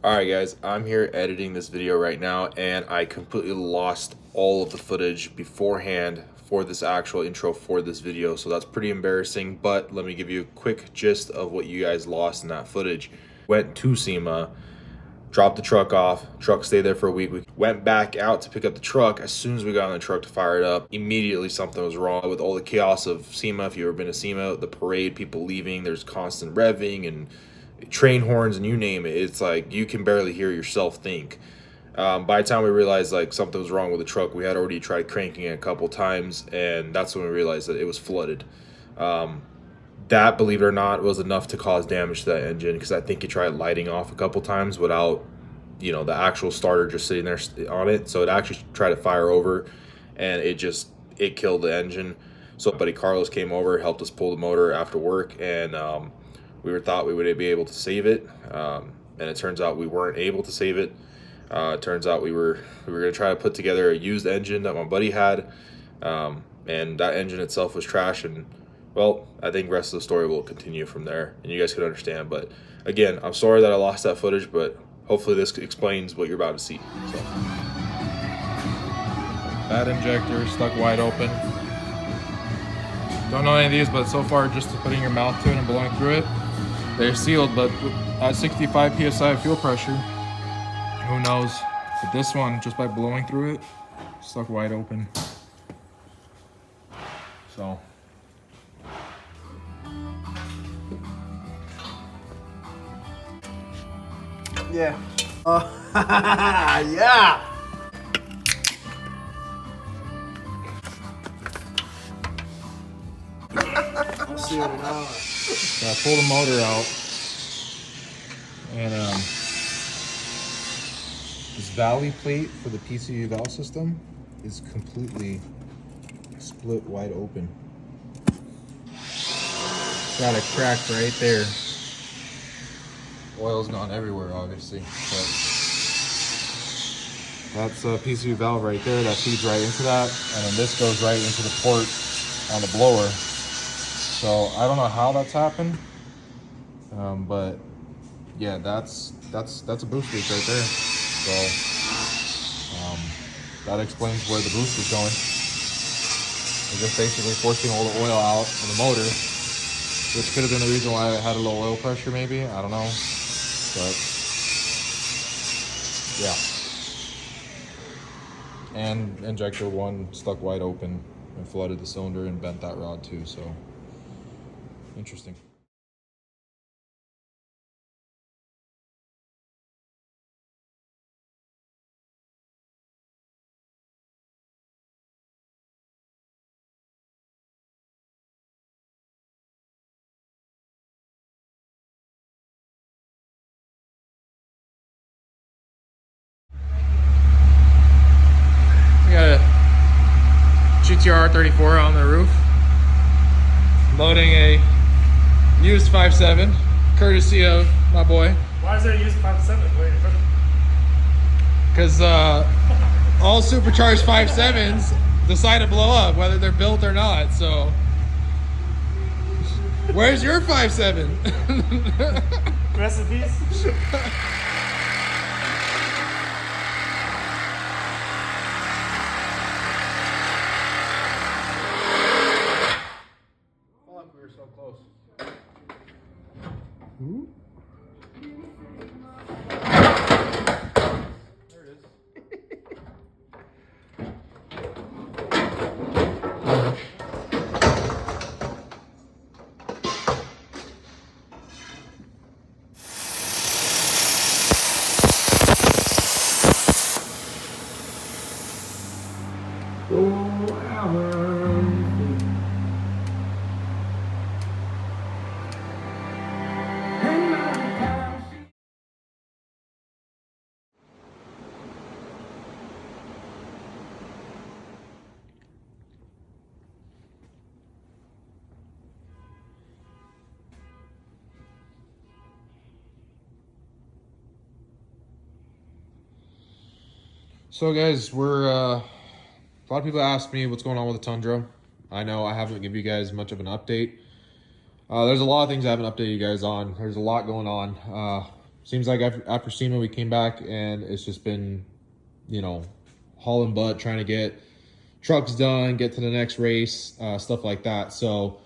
Alright guys, I'm here editing this video right now and I completely lost all of the footage beforehand for this actual intro for this video, so that's pretty embarrassing, but let me give you a quick gist of what you guys lost in that footage. Went to SEMA, dropped the truck off, truck stayed there for a week. We went back out to pick up the truck. As soon as we got on the truck to fire it up, immediately something was wrong with all the chaos of SEMA. If you've ever been to SEMA, the parade, people leaving, there's constant revving and train horns and you name it. It's like you can barely hear yourself think. By the time we realized like something was wrong with the truck, we had already tried cranking it a couple times, and that's when we realized that it was flooded. That, believe it or not, was enough to cause damage to that engine, because I think it tried lighting off a couple times without, you know, the actual starter just sitting there on it. So it actually tried to fire over, and it killed the engine. So buddy Carlos came over, helped us pull the motor after work, and we thought we would be able to save it, and it turns out we weren't able to save it. It turns out we were gonna try to put together a used engine that my buddy had, and that engine itself was trash. And well, I think the rest of the story will continue from there, and you guys can understand. But again, I'm sorry that I lost that footage, but hopefully this explains what you're about to see. So, that injector stuck wide open. Don't know any of these, but so far just putting your mouth to it and blowing through it, they're sealed. But at 65 psi of fuel pressure, who knows? But this one, just by blowing through it, stuck wide open. So yeah. Yeah. I'll see it now. I pull the motor out, and this valley plate for the PCU valve system is completely split wide open. Got a crack right there. Oil's gone everywhere, obviously, but that's a PCU valve right there that feeds right into that, and then this goes right into the port on the blower. So I don't know how that's happened, but yeah, that's a boost leak right there. So that explains where the boost is going. It's just basically forcing all the oil out of the motor, which could have been the reason why I had a low oil pressure, maybe. I don't know, but yeah. And injector one stuck wide open and flooded the cylinder and bent that rod too. So interesting. We got a GTR 34 on the roof, loading a used 5.7, courtesy of my boy. Why is there a used 5.7? Because all supercharged 5.7s decide to blow up, whether they're built or not. So, where's your 5.7? Rest in peace. Fuck, we were so close. There it is. So guys, we're a lot of people ask me what's going on with the Tundra. I know I haven't given you guys much of an update. There's a lot of things I haven't updated you guys on. There's a lot going on. Seems like after SEMA we came back and it's just been, you know, hauling butt, trying to get trucks done, get to the next race, stuff like that. So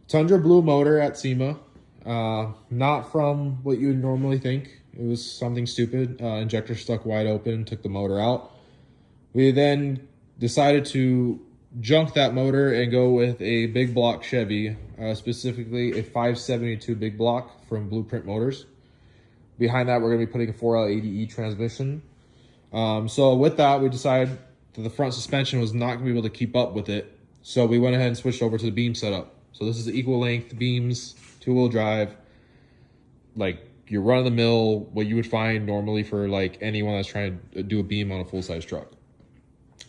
Tundra blew motor at SEMA, not from what you would normally think. It was something stupid. Injector stuck wide open, took the motor out. We then decided to junk that motor and go with a big block Chevy, specifically a 572 big block from Blueprint Motors. Behind that, we're going to be putting a 4L80E transmission. So with that, we decided that the front suspension was not going to be able to keep up with it. So we went ahead and switched over to the beam setup. So this is the equal length beams, 2-wheel drive, like your run-of-the-mill, what you would find normally for like anyone that's trying to do a beam on a full-size truck.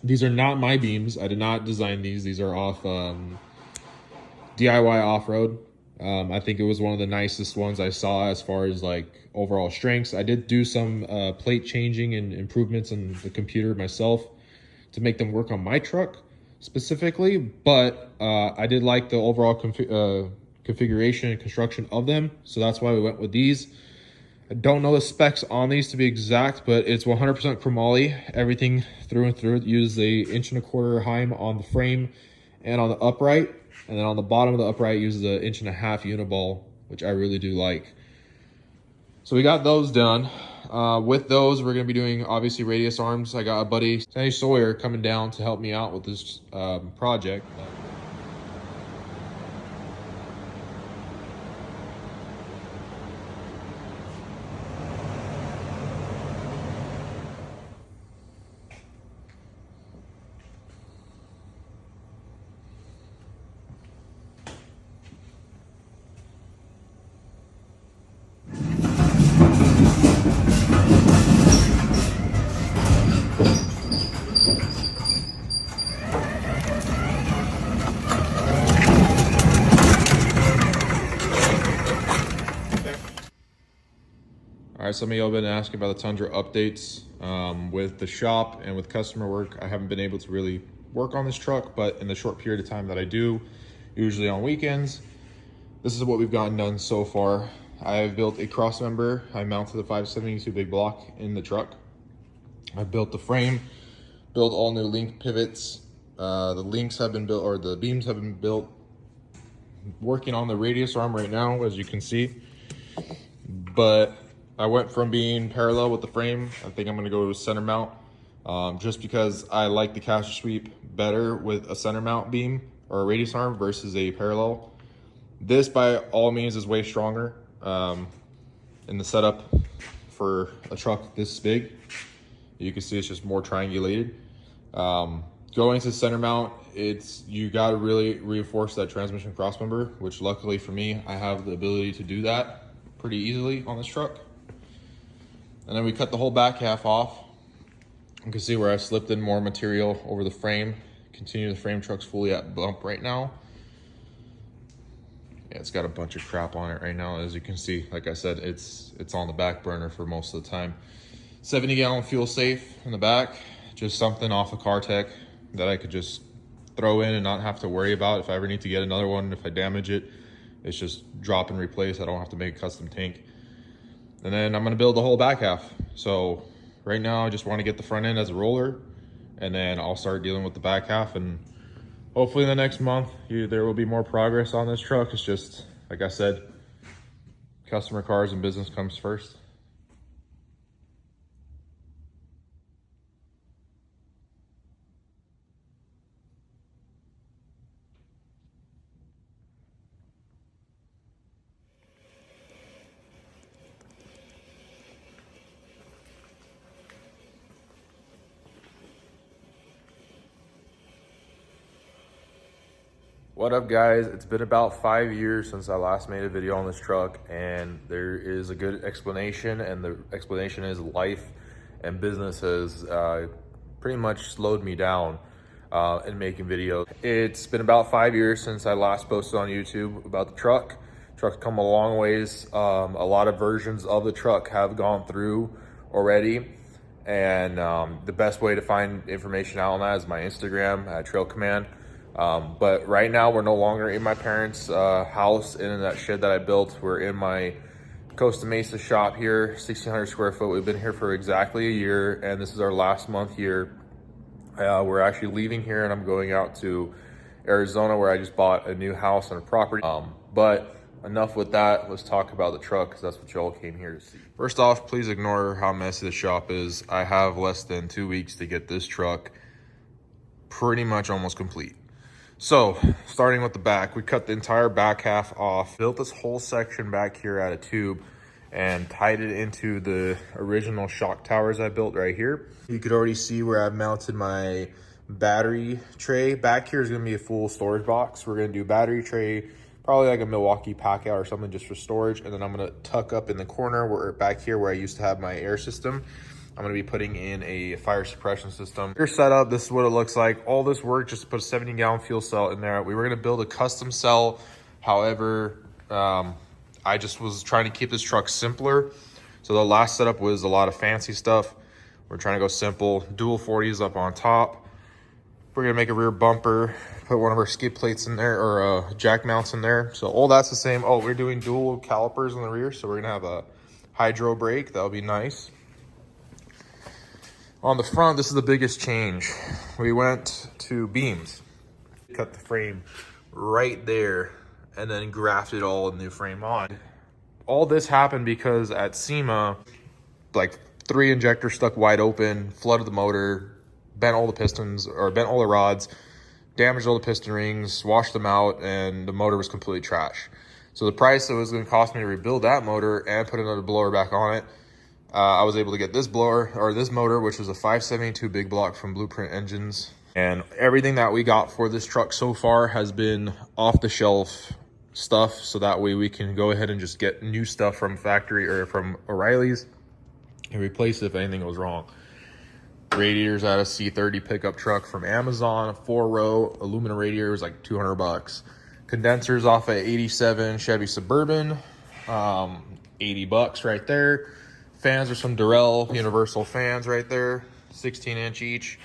These are not my beams. I did not design these. These are off DIY Off-Road. I think it was one of the nicest ones I saw as far as like overall strengths. I did do some plate changing and improvements in the computer myself to make them work on my truck specifically, but I did like the overall configuration and construction of them, so that's why we went with these. I don't know the specs on these to be exact, but it's 100% chromoly, everything through and through. It uses a 1.25" Heim on the frame and on the upright, and then on the bottom of the upright uses a 1.5" uniball, which I really do like. So we got those done. With those, we're going to be doing obviously radius arms. I got a buddy, Sandy Sawyer, coming down to help me out with this project. All right, some of y'all been asking about the Tundra updates. With the shop and with customer work, I haven't been able to really work on this truck, but in the short period of time that I do, usually on weekends, this is what we've gotten done so far. I've built a cross member. I mounted the 572 big block in the truck. I've built the frame, built all new link pivots. The links have been built, or the beams have been built. Working on the radius arm right now, as you can see. But I went from being parallel with the frame. I think I'm gonna go to a center mount, just because I like the caster sweep better with a center mount beam or a radius arm versus a parallel. This by all means is way stronger in the setup for a truck this big. You can see it's just more triangulated. Going to center mount, you gotta really reinforce that transmission crossmember, which luckily for me, I have the ability to do that pretty easily on this truck. And then we cut the whole back half off. You can see where I slipped in more material over the frame. Continue, the frame truck's fully at bump right now. Yeah, it's got a bunch of crap on it right now. As you can see, like I said, it's on the back burner for most of the time. 70-gallon fuel safe in the back, just something off of CarTech that I could just throw in and not have to worry about. If I ever need to get another one, if I damage it, it's just drop and replace. I don't have to make a custom tank. And then I'm gonna build the whole back half. So right now I just wanna get the front end as a roller, and then I'll start dealing with the back half, and hopefully in the next month there will be more progress on this truck. It's just, like I said, customer cars and business comes first. What up, guys? It's been about 5 years since I last made a video on this truck, and there is a good explanation, and the explanation is life and business has pretty much slowed me down in making videos. It's been about 5 years since I last posted on YouTube about the truck. Truck's come a long ways. A lot of versions of the truck have gone through already, and the best way to find information out on that is my Instagram at Trail Command. But right now we're no longer in my parents' house in that shed that I built. We're in my Costa Mesa shop here, 1,600 square foot. We've been here for exactly a year, and this is our last month here. We're actually leaving here, and I'm going out to Arizona, where I just bought a new house and a property. But enough with that. Let's talk about the truck, because that's what y'all came here to see. First off, please ignore how messy the shop is. I have less than 2 weeks to get this truck pretty much almost complete. So, starting with the back, we cut the entire back half off, built this whole section back here out of tube, and tied it into the original shock towers I built right here. You could already see where I've mounted my battery tray. Back here is gonna be a full storage box. We're gonna do battery tray, probably like a Milwaukee pack out or something just for storage. And then I'm gonna tuck up in the corner where back here where I used to have my air system, I'm gonna be putting in a fire suppression system. Your setup, this is what it looks like. All this work just to put a 70-gallon fuel cell in there. We were gonna build a custom cell. However, I just was trying to keep this truck simpler. So the last setup was a lot of fancy stuff. We're trying to go simple. Dual 40s up on top. We're gonna make a rear bumper, put one of our skid plates in there, or jack mounts in there. So all that's the same. Oh, we're doing dual calipers in the rear. So we're gonna have a hydro brake. That'll be nice. On the front, this is the biggest change. We went to beams, cut the frame right there, and then grafted all the new frame on. All this happened because at SEMA, like 3 injectors stuck wide open, flooded the motor, bent all the pistons, or bent all the rods, damaged all the piston rings, washed them out, and the motor was completely trash. So the price it was gonna cost me to rebuild that motor and put another blower back on it, I was able to get this blower, or this motor, which was a 572 big block from Blueprint Engines. And everything that we got for this truck so far has been off the shelf stuff. So that way we can go ahead and just get new stuff from factory or from O'Reilly's and replace it if anything goes wrong. Radiators out of C30 pickup truck from Amazon, a 4-row aluminum radiator was like 200 bucks. Condensers off a 87 Chevy Suburban, 80 bucks right there. Fans are some Durrell universal fans right there, 16-inch each.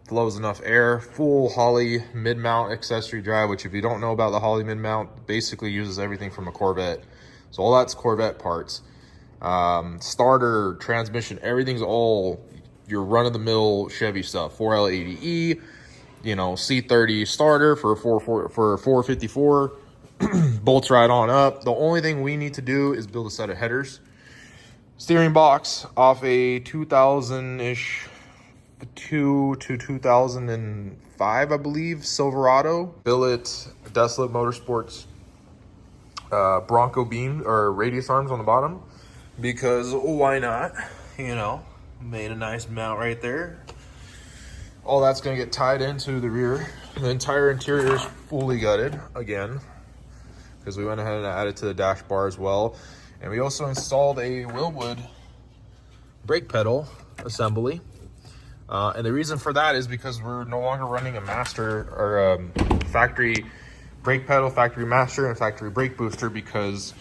Flows enough air. Full Holley mid-mount accessory drive, which if you don't know about the Holley mid-mount, basically uses everything from a Corvette. So all that's Corvette parts. Starter, transmission, everything's all your run-of-the-mill Chevy stuff. 4L80E, you know, C30 starter for a 454. Bolts right on up. The only thing we need to do is build a set of headers. Steering box off a 2000-ish, 2 to 2005, I believe, Silverado. Billet Desolate Motorsports Bronco beam or radius arms on the bottom, because why not? You know, made a nice mount right there. All that's gonna get tied into the rear. The entire interior is fully gutted again, because we went ahead and added to the dash bar as well. And we also installed a Wilwood brake pedal assembly. And the reason for that is because we're no longer running a master or factory brake pedal, factory master, and factory brake booster because,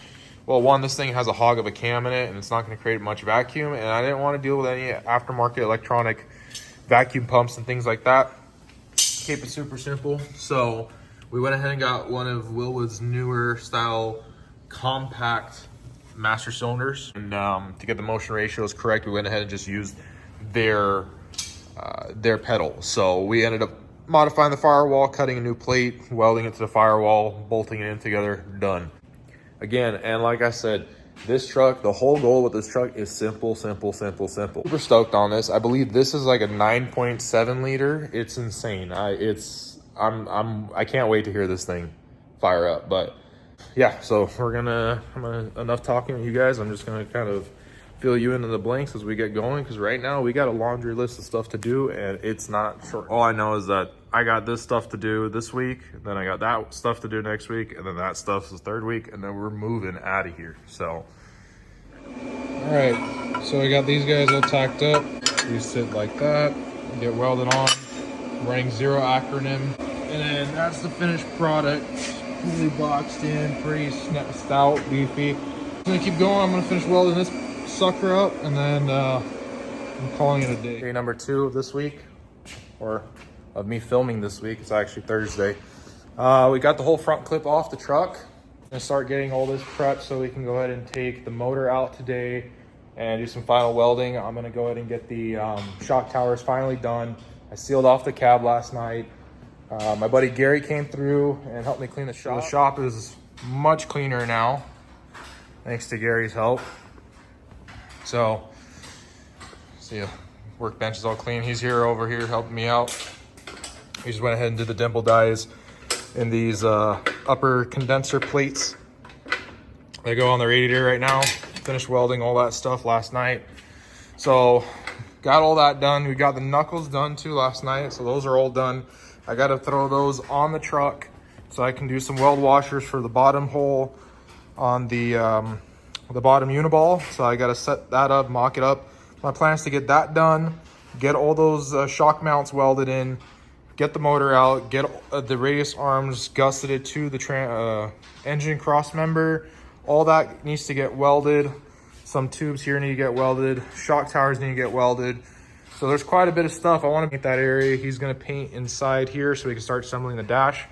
well, one, this thing has a hog of a cam in it and it's not going to create much vacuum. And I didn't want to deal with any aftermarket electronic vacuum pumps and things like that. Keep it super simple. So we went ahead and got one of Wilwood's newer style compact master cylinders, and to get the motion ratios correct, we went ahead and just used their pedal. So we ended up modifying the firewall, cutting a new plate, welding it to the firewall, bolting it in together, done. Again, and like I said, this truck, the whole goal with this truck is simple. Super stoked on this. I believe this is like a 9.7 liter. It's insane. I can't wait to hear this thing fire up. But yeah, so enough talking to you guys. I'm just gonna kind of fill you into the blanks as we get going, because right now we got a laundry list of stuff to do and it's not short. All I know is that I got this stuff to do this week, then I got that stuff to do next week, and then that stuff is third week, and then we're moving out of here. So all right, so I got these guys all tacked up. These sit like that, get welded on, running 0 acronym, and then that's the finished product. Fully boxed in, pretty stout, beefy. I'm gonna keep going. I'm gonna finish welding this sucker up, and then I'm calling it a day. Day number 2 of this week, or of me filming this week. It's actually Thursday. We got the whole front clip off the truck. gonna start getting all this prepped so we can go ahead and take the motor out today and do some final welding. I'm gonna go ahead and get the shock towers finally done. I sealed off the cab last night. My buddy Gary came through and helped me clean the shop. The shop is much cleaner now, thanks to Gary's help. So, see, workbench is all clean. He's over here helping me out. He just went ahead and did the dimple dies in these upper condenser plates. They go on the radiator right now. Finished welding all that stuff last night. So, got all that done. We got the knuckles done too last night, so those are all done. I gotta throw those on the truck so I can do some weld washers for the bottom hole on the bottom uniball. So I gotta set that up, mock it up. My plan is to get that done, get all those shock mounts welded in, get the motor out, get the radius arms gusseted to the engine cross member. All that needs to get welded. Some tubes here need to get welded. Shock towers need to get welded. So there's quite a bit of stuff. I want to paint that area. He's going to paint inside here so we can start assembling the dash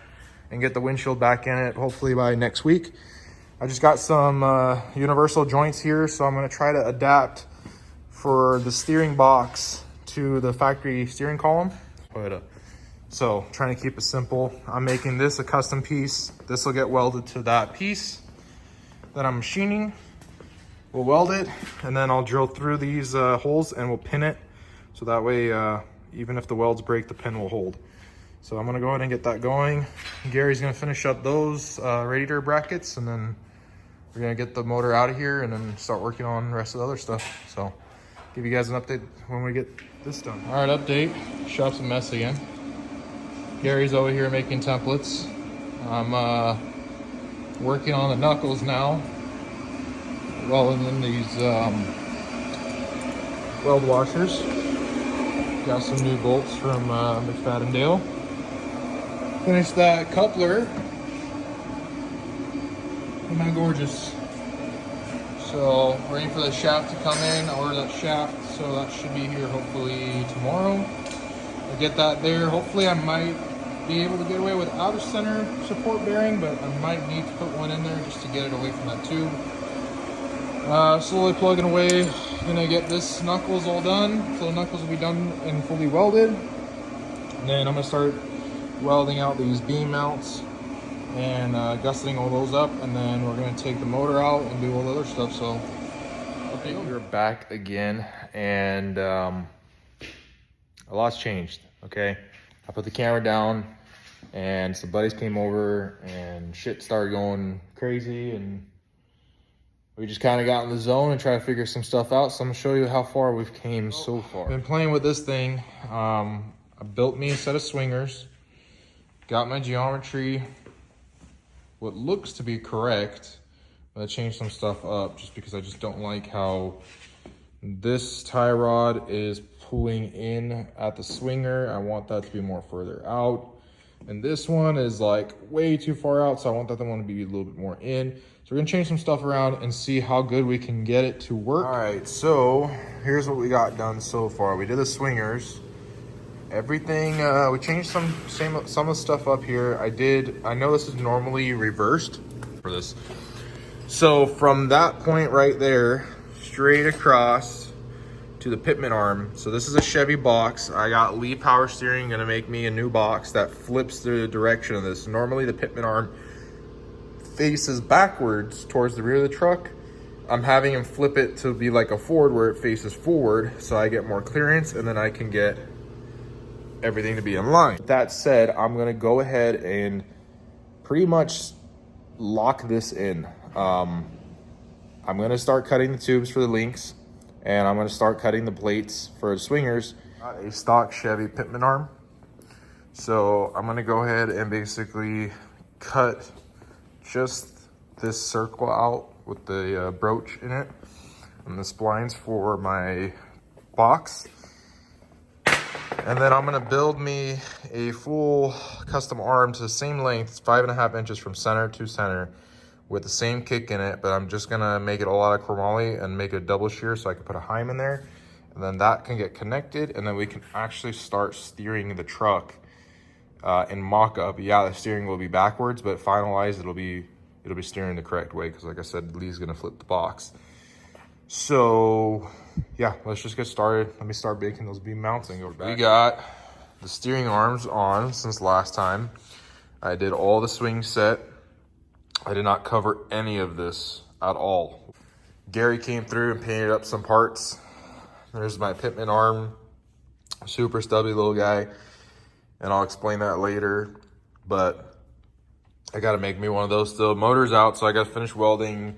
and get the windshield back in it hopefully by next week. I just got some universal joints here, so I'm going to try to adapt for the steering box to the factory steering column. So trying to keep it simple. I'm making this a custom piece. This will get welded to that piece that I'm machining. We'll weld it, and then I'll drill through these holes and we'll pin it. So that way, even if the welds break, the pin will hold. So I'm gonna go ahead and get that going. Gary's gonna finish up those radiator brackets, and then we're gonna get the motor out of here and then start working on the rest of the other stuff. So give you guys an update when we get this done. All right, update. Shop's a mess again. Gary's over here making templates. I'm working on the knuckles now. Welding in these weld washers. Got some new bolts from McFadden Dale. Finished that coupler. Isn't that gorgeous? So, waiting for the shaft to come in. I ordered that shaft, so that should be here hopefully tomorrow. I'll get that there. Hopefully I might be able to get away without a center support bearing, but I might need to put one in there just to get it away from that tube. Slowly plugging away. Gonna get this knuckles all done. So the knuckles will be done and fully welded. And then I'm gonna start welding out these beam mounts and gusseting all those up. And then we're gonna take the motor out and do all the other stuff. So okay, we're back again, and a lot's changed. Okay, I put the camera down, and some buddies came over, and shit started going crazy, and we just kind of got in the zone and try to figure some stuff out. So I'm gonna show you how far we've came so far. Been playing with this thing. I built me a set of swingers. Got my geometry, what looks to be correct, but I changed some stuff up just because I just don't like how this tie rod is pulling in at the swinger. I want that to be more further out. And this one is like way too far out, so I want that one to be a little bit more in. So we're gonna change some stuff around and see how good we can get it to work. All right, so here's what we got done so far. We did the swingers. Everything, we changed some of the stuff up here. I know this is normally reversed for this. So from that point right there, straight across to the pitman arm. So this is a Chevy box. I got Lee Power Steering gonna make me a new box that flips the direction of this. Normally the pitman arm faces backwards towards the rear of the truck. I'm having him flip it to be like a Ford where it faces forward, so I get more clearance and then I can get everything to be in line. That said, I'm gonna go ahead and pretty much lock this in. I'm gonna start cutting the tubes for the links, and I'm gonna start cutting the plates for the swingers. Got a stock Chevy pitman arm. So I'm gonna go ahead and basically cut just this circle out with the brooch in it and the splines for my box. And then I'm gonna build me a full custom arm to the same length, 5.5 inches from center to center, with the same kick in it, but I'm just gonna make it all out of chromoly and make it a double shear so I can put a heim in there. And then that can get connected, and then we can actually start steering the truck in mock-up. Yeah, the steering will be backwards, but finalized, it'll be it'll be steering the correct way because like I said, Lee's gonna flip the box. So yeah, let's just get started. Let me start making those beam mounts and go back. We got the steering arms on since last time. I did all the swing set. I did not cover any of this at all. Gary came through and painted up some parts. There's my pitman arm, super stubby little guy, and I'll explain that later, but I gotta make me one of those still. Motor's out, so I gotta finish welding,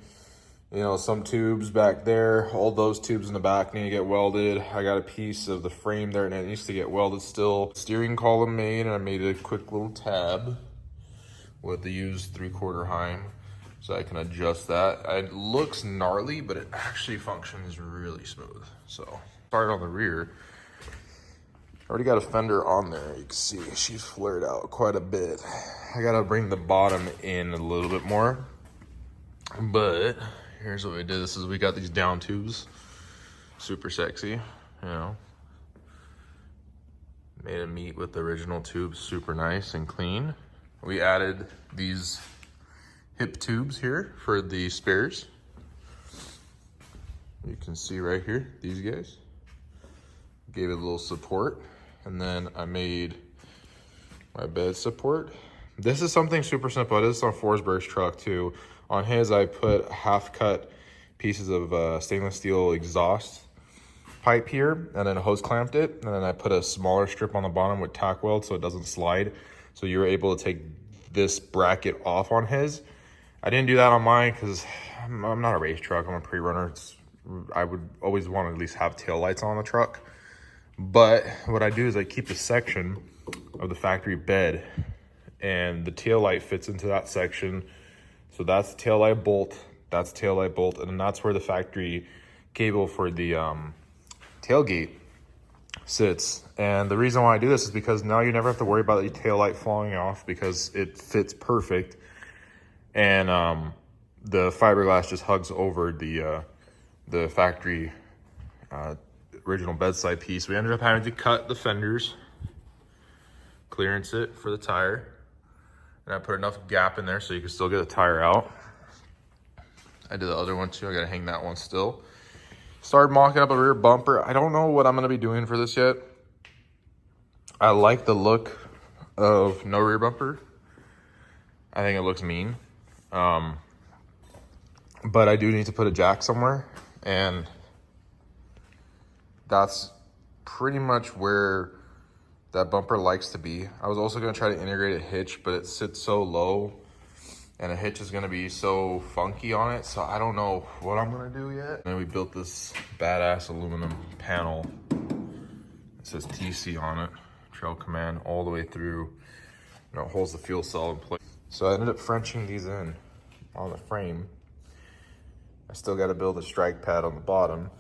you know, some tubes back there. All those tubes in the back need to get welded. I got a piece of the frame there and it needs to get welded still. Steering column made, and I made a quick little tab with the used 3/4 Heim, so I can adjust that. It looks gnarly, but it actually functions really smooth. So, start on the rear. Already got a fender on there. You can see she's flared out quite a bit. I gotta bring the bottom in a little bit more, but here's what we did. This is, we got these down tubes, super sexy, you know. Made it meet with the original tubes, super nice and clean. We added these hip tubes here for the spares. You can see right here, these guys. Gave it a little support. And then I made my bed support. This is something super simple. I did this on Forsberg's truck too. On his, I put half-cut pieces of stainless steel exhaust pipe here, and then hose clamped it. And then I put a smaller strip on the bottom with tack weld so it doesn't slide. So you're able to take this bracket off on his. I didn't do that on mine because I'm not a race truck. I'm a pre-runner. I would always want to at least have tail lights on the truck. But what I do is I keep a section of the factory bed, and the tail light fits into that section. So that's the tail light bolt, that's the tail light bolt, and then that's where the factory cable for the tailgate sits. And the reason why I do this is because now you never have to worry about the tail light falling off because it fits perfect. And the fiberglass just hugs over the factory original bedside piece. We ended up having to cut the fenders, clearance it for the tire, and I put enough gap in there so you can still get the tire out. I did the other one too. I gotta hang that one still. Started mocking up a rear bumper. I don't know what I'm gonna be doing for this yet. I like the look of no rear bumper. I think it looks mean. But I do need to put a jack somewhere, and that's pretty much where that bumper likes to be. I was also gonna try to integrate a hitch, but it sits so low and a hitch is gonna be so funky on it, so I don't know what I'm gonna do yet. And we built this badass aluminum panel. It says TC on it, Trail Command, all the way through. You know, it holds the fuel cell in place. So I ended up Frenching these in on the frame. I still gotta build a strike pad on the bottom.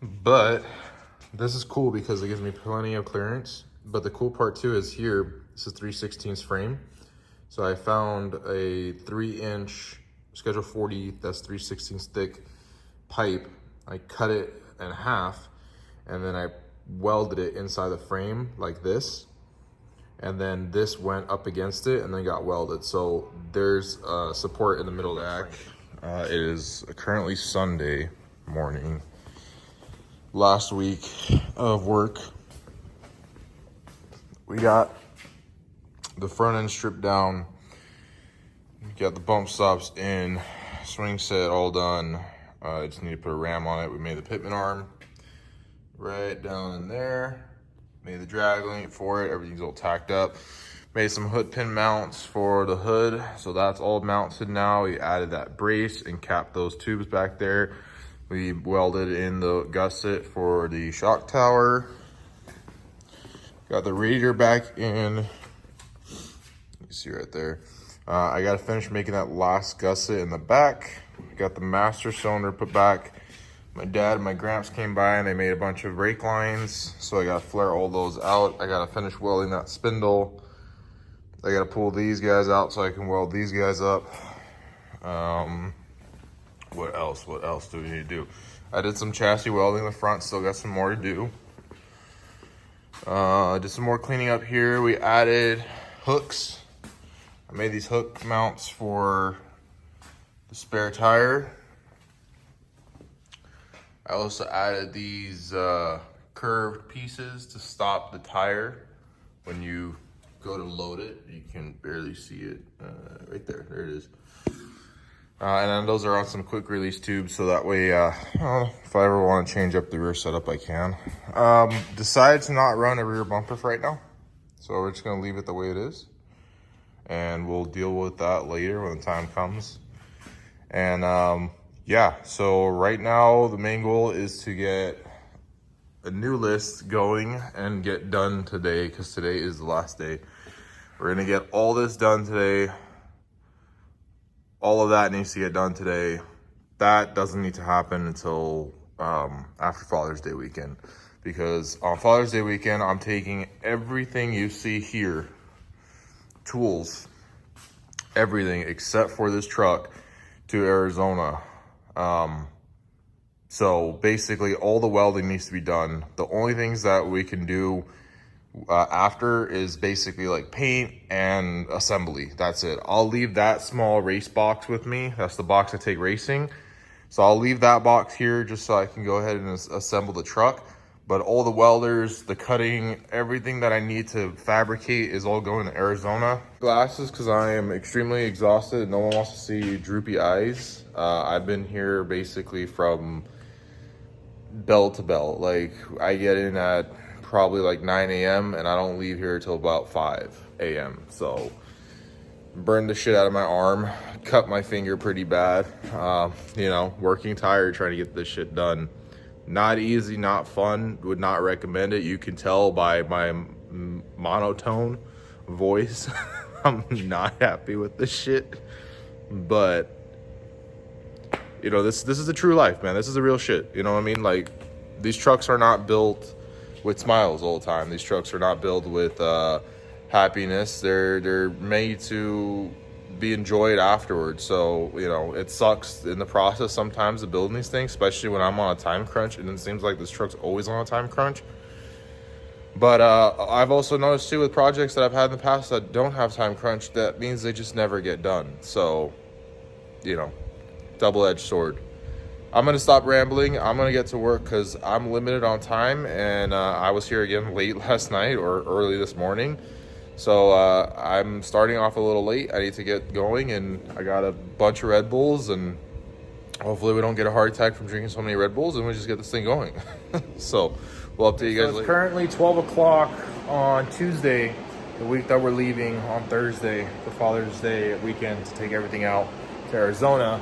But this is cool because it gives me plenty of clearance. But the cool part too is here, this is 3/16 frame. So I found a 3-inch Schedule 40, that's 3/16 thick pipe. I cut it in half and then I welded it inside the frame like this. And then this went up against it and then got welded. So there's support in the middle of the deck. It is currently Sunday morning. Last week of work. We got the front end stripped down. We got the bump stops in, swing set all done. I just need to put a ram on it. We made the pitman arm right down in there. Made the drag link for it. Everything's all tacked up. Made some hood pin mounts for the hood. So that's all mounted now. We added that brace and capped those tubes back there. We welded in the gusset for the shock tower. Got the radiator back in. You see right there. I gotta finish making that last gusset in the back. Got the master cylinder put back. My dad and my gramps came by and they made a bunch of brake lines. So I gotta flare all those out. I gotta finish welding that spindle. I gotta pull these guys out so I can weld these guys up. What else do we need to do? I did some chassis welding in the front, still got some more to do. I did some more cleaning up here. We added hooks. I made these hook mounts for the spare tire. I also added these curved pieces to stop the tire when you go to load it. You can barely see it right there. There it is. And then those are on some quick release tubes, so that way, if I ever want to change up the rear setup, I can. Decided to not run a rear bumper for right now, so we're just gonna leave it the way it is, and we'll deal with that later when the time comes. And yeah, so right now the main goal is to get a new list going and get done today, because today is the last day. We're gonna get all this done today. All of that needs to get done today. That doesn't need to happen until after Father's Day weekend, because on Father's Day weekend, I'm taking everything you see here, tools, everything except for this truck, to Arizona. So basically all the welding needs to be done. The only things that we can do after is basically like paint and assembly. That's it. I'll leave that small race box with me. That's the box I take racing. So I'll leave that box here just so I can go ahead and assemble the truck. But all the welders, the cutting, everything that I need to fabricate is all going to Arizona. Glasses, because I am extremely exhausted. No one wants to see droopy eyes. I've been here basically from bell to bell. Like, I get in at probably like 9 a.m. and I don't leave here till about 5 a.m. So burned the shit out of my arm, cut my finger pretty bad. You know, working tired trying to get this shit done. Not easy, not fun, would not recommend it. You can tell by my monotone voice I'm not happy with this shit. But you know, this is a true life, man. This is a real shit. You know what I mean? Like, these trucks are not built with smiles all the time. These trucks are not built with happiness. They're made to be enjoyed afterwards. So, you know, it sucks in the process sometimes of building these things, especially when I'm on a time crunch, and it seems like this truck's always on a time crunch. But I've also noticed too with projects that I've had in the past that don't have time crunch, that means they just never get done. So, you know, double-edged sword. I'm gonna stop rambling. I'm gonna get to work because I'm limited on time, and I was here again late last night or early this morning. So I'm starting off a little late. I need to get going, and I got a bunch of Red Bulls, and hopefully we don't get a heart attack from drinking so many Red Bulls, and we just get this thing going. So we'll update you guys later. It's currently 12 o'clock on Tuesday, the week that we're leaving on Thursday for Father's Day weekend to take everything out to Arizona.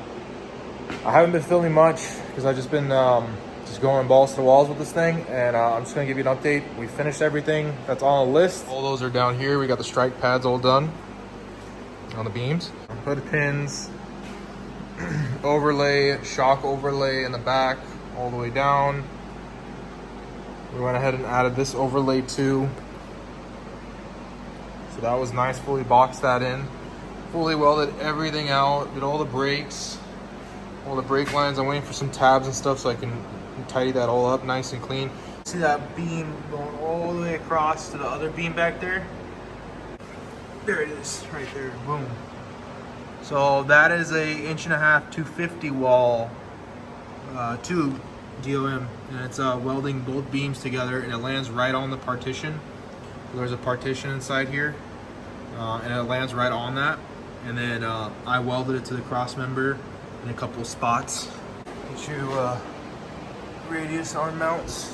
I haven't been filming much because I've just been just going balls to the walls with this thing, and I'm just gonna give you an update. We finished everything that's on the list. All those are down here. We got the strike pads all done on the beams. Hood pins, overlay, shock overlay in the back all the way down. We went ahead and added this overlay too. So that was nice, fully boxed that in. Fully welded everything out, did all the brakes. All the brake lines. I'm waiting for some tabs and stuff so I can tidy that all up nice and clean. See that beam going all the way across to the other beam back there? There it is, right there, boom. So that is a 1.5" 250 wall tube DOM, and it's welding both beams together, and it lands right on the partition. There's a partition inside here, and it lands right on that. And then I welded it to the cross member in a couple of spots. Get you radius arm mounts.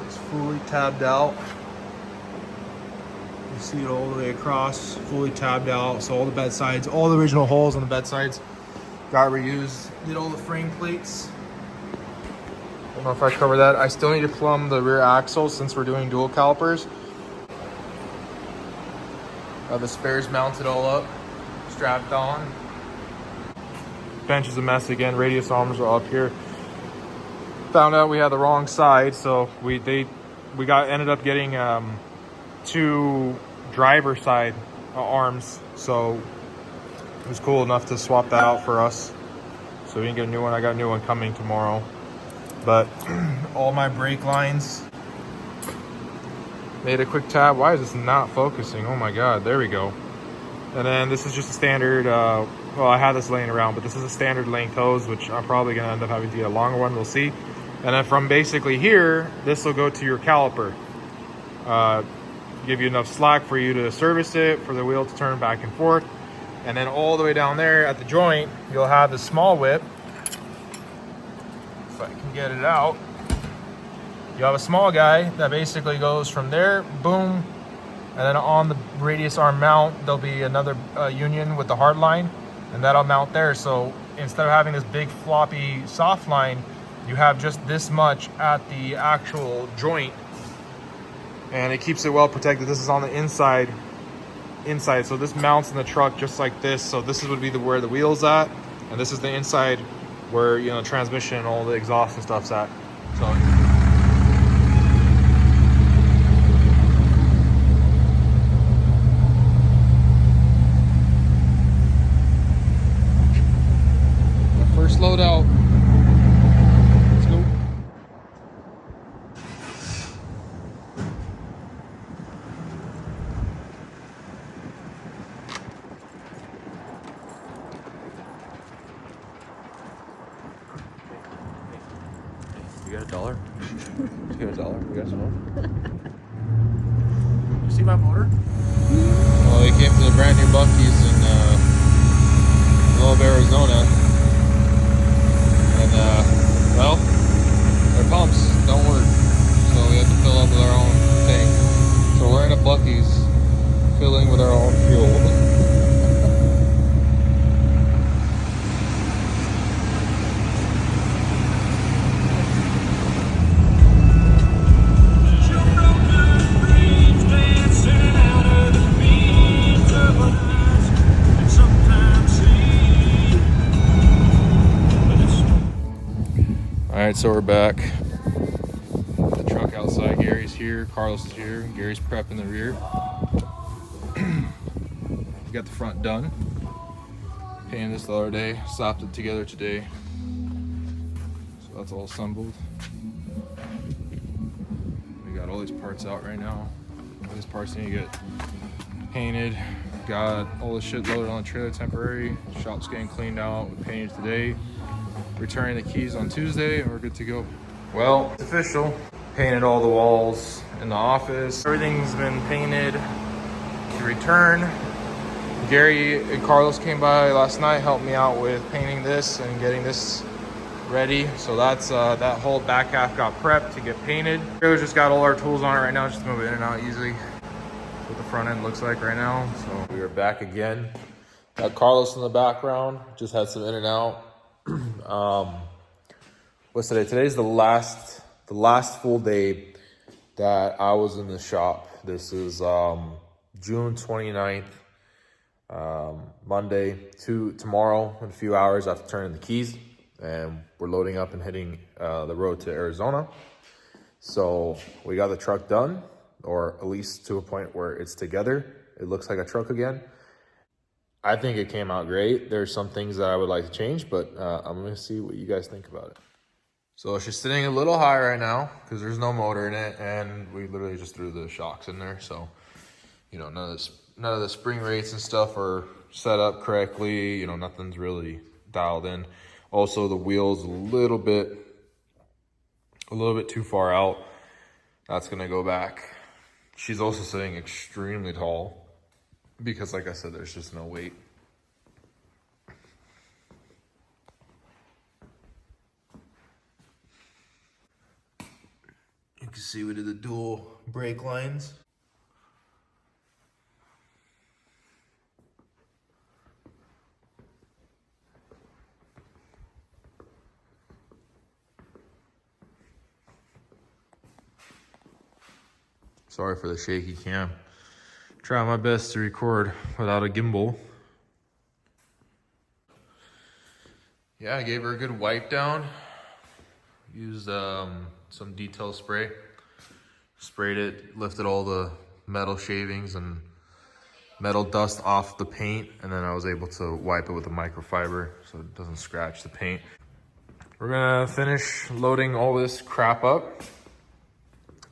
It's fully tabbed out. You see it all the way across, fully tabbed out. So all the bed sides, all the original holes on the bed sides got reused. Did all the frame plates. Don't know if I covered that. I still need to plumb the rear axle since we're doing dual calipers. The spares mounted all up, strapped on. Bench is a mess again. Radius arms are up here. Found out we had the wrong side, so we ended up getting 2 driver side arms. So it was cool enough to swap that out for us. So we didn't get a new one. I got a new one coming tomorrow. But all my brake lines Made a quick tab. Why is this not focusing? Oh my God, there we go. And then this is just a standard, well, I have this laying around, but this is a standard length hose, which I'm probably gonna end up having to get a longer one, we'll see. And then from basically here, this will go to your caliper. Give you enough slack for you to service it, for the wheel to turn back and forth. And then all the way down there at the joint, you'll have the small whip. If I can get it out. You have a small guy that basically goes from there, boom, and then on the radius arm mount, there'll be another union with the hard line, and that'll mount there. So instead of having this big floppy soft line, you have just this much at the actual joint, and it keeps it well protected. This is on the inside, so this mounts in the truck just like this. So this would be where the wheel's at, and this is the inside where, you know, transmission and all the exhaust and stuff's at. So first load out. Let's go. You got $1? You got $1? You got some more? You see my motor? Well, they came to the brand new Buc-ee's in Love, Arizona. And, well, their pumps don't work, so we have to fill up with our own tank. So we're in a Buc-ee's filling with our own fuel. All right, so we're back. The truck outside, Gary's here, Carlos is here, Gary's prepping the rear. We got the front done. Painted this the other day, slapped it together today. So that's all assembled. We got all these parts out right now. All these parts need to get painted. Got all the shit loaded on the trailer temporary. Shop's getting cleaned out. We painted today. Returning the keys on Tuesday and we're good to go. Well, it's official. Painted all the walls in the office. Everything's been painted to return. Gary and Carlos came by last night, helped me out with painting this and getting this ready. So that's that whole back half got prepped to get painted. We just got all our tools on it right now, just to move it in and out easily. That's what the front end looks like right now. So we are back again. Got Carlos in the background, just had some in and out. What's today? Today's the last full day that I was in the shop. This is June 29th, Monday. Tomorrow in a few hours I have to turn in the keys and we're loading up and hitting the road to Arizona. So we got the truck done, or at least to a point where it's together. It looks like a truck again. I think it came out great. There's some things that I would like to change, but I'm gonna see what you guys think about it. So she's sitting a little high right now because there's no motor in it, and we literally just threw the shocks in there. So, you know, none of the spring rates and stuff are set up correctly. You know, nothing's really dialed in. Also, the wheel's a little bit too far out. That's gonna go back. She's also sitting extremely tall, because like I said, there's just no weight. You can see we did the dual brake lines. Sorry for the shaky cam. Try my best to record without a gimbal. Yeah, I gave her a good wipe down. Used some detail spray. Sprayed it, lifted all the metal shavings and metal dust off the paint, and then I was able to wipe it with a microfiber so it doesn't scratch the paint. We're gonna finish loading all this crap up,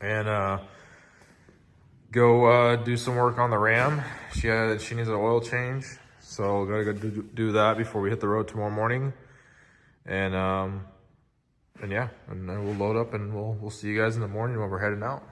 and go do some work on the Ram. She needs an oil change, so gotta go do that before we hit the road tomorrow morning. And yeah, and then we'll load up and we'll see you guys in the morning when we're heading out.